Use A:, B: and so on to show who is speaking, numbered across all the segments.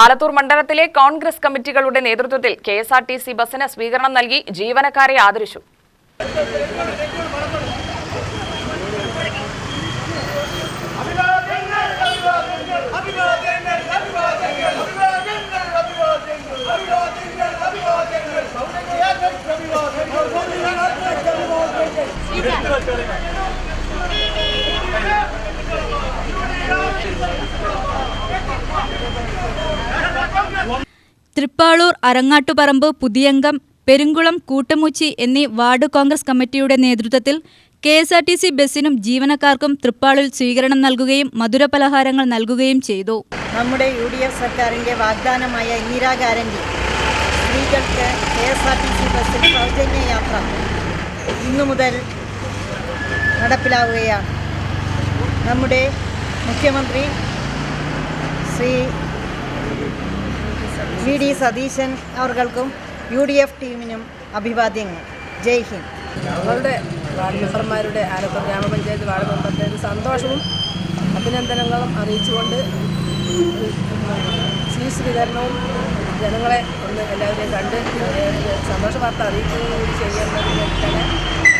A: ആലത്തൂർ മണ്ഡലത്തിലെ കോൺഗ്രസ് കമ്മിറ്റികളുടെ നേതൃത്വത്തിൽ കെഎസ്ആർടിസി ബസിന് സ്വീകരണം നൽകി ജീവനക്കാരെ ആദരിച്ചു.
B: തൃപ്പാളൂർ, അരങ്ങാട്ടുപറമ്പ്, പുതിയങ്കം, പെരുങ്കുളം, കൂട്ടമുച്ചി എന്നീ വാർഡ് കോൺഗ്രസ് കമ്മിറ്റിയുടെ നേതൃത്വത്തിൽ കെഎസ്ആർടിസി ബസിനും ജീവനക്കാർക്കും തൃപ്പാളൂരിൽ സ്വീകരണം നൽകുകയും മധുരപലഹാരങ്ങൾ നൽകുകയും ചെയ്തു.
C: നമ്മുടെ UDF സർക്കാരിൻ്റെ വാഗ്ദാനമായ ഇന്ദിരാ ഗ്യാരണ്ടി സ്ത്രീകൾക്ക് കെഎസ്ആർടിസി ബസ്സിൽ സൗജന്യ യാത്ര ഇന്നു മുതൽ നടപ്പിലാവുകയാണ്. നമ്മുടെ മുഖ്യമന്ത്രി ശ്രീ VD സതീശൻ അവർക്കും UDF ടീമിനും അഭിവാദ്യങ്ങൾ. ജയ് ഹിന്ദ്.
D: ഞങ്ങളുടെ വാർഡ് മെമ്പർമാരുടെ ആലത്തൂർ ഗ്രാമപഞ്ചായത്ത് വാർഡ് മെമ്പറുടെ സന്തോഷവും അഭിനന്ദനങ്ങളും അറിയിച്ചുകൊണ്ട് സ്വീകരണവും ജനങ്ങളെ ഒന്ന് എല്ലാവരെയും കണ്ട് സന്തോഷ വാർത്ത അറിയിക്കുകയും ചെയ്യുന്നതിനാണ്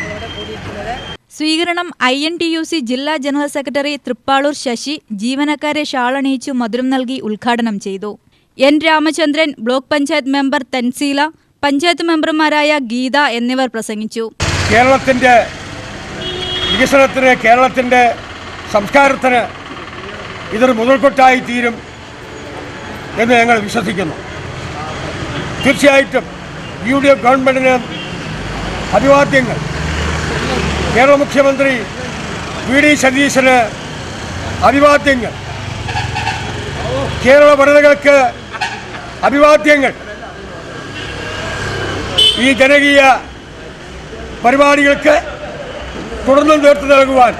D: ഇവിടെ കൂടിയിരിക്കുന്നത്.
B: സ്വീകരണം INTUC ജില്ലാ ജനറൽ സെക്രട്ടറി തൃപ്പാളൂർ ശശി ജീവനക്കാരെ ഷാളണിയിച്ചു മധുരം നൽകി ഉദ്ഘാടനം ചെയ്തു. N. Ramachandran, block panchayat member Thanseela, panchayat മെമ്പർമാരായ ഗീത എന്നിവർ പ്രസംഗിച്ചു.
E: കേരളത്തിൻ്റെ വികസനത്തിന്, കേരളത്തിൻ്റെ സംസ്കാരത്തിന് ഇതൊരു മുതൽക്കൂട്ടായി തീരും എന്ന് ഞങ്ങൾ വിശ്വസിക്കുന്നു. തീർച്ചയായിട്ടും UDF ഗവൺമെൻറ്റിന് അഭിവാദ്യങ്ങൾ. കേരള മുഖ്യമന്ത്രി VD സതീശന് അഭിവാദ്യങ്ങൾ. കേരള വനിതകൾക്ക് അഭിവാദ്യങ്ങൾ. ഈ ജനകീയ പരിപാടികൾക്ക് തുടർന്നും നേതൃത്വം നൽകുവാൻ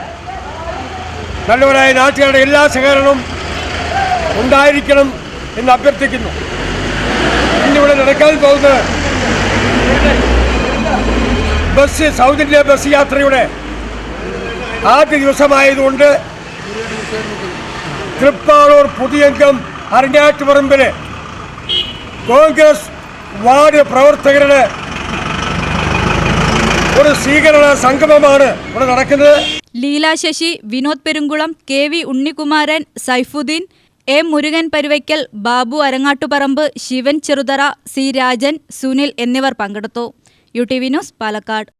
E: നല്ലവരായ നാട്ടുകാരുടെ എല്ലാ സഹകരണവും ഉണ്ടായിരിക്കണം എന്ന് അഭ്യർത്ഥിക്കുന്നു. ഇന്നിവിടെ നടക്കാൻ പോകുന്ന സൗജന്യ ബസ് യാത്രയുടെ ആദ്യ ദിവസമായതുകൊണ്ട് തൃപ്പാളൂർ, പുതിയങ്കം, അരങ്ങാട്ടുപറമ്പിലെ കോൺഗ്രസ് വാർഡ് പ്രവർത്തകരുടെ ഒരു സ്വീകരണ സംഗമമാണ് ഇവിടെ നടക്കുന്നത്.
B: Leela Sasi, Vinod Perunkulam, KV Unnikumaran, Saifuddin, A. Murugan Paruvakkal, Babu അരങ്ങാട്ടുപറമ്പ്, Shivan ചെറുതറ, C. Rajan, Sunil എന്നിവർ പങ്കെടുത്തു. UTV news, Palakkad.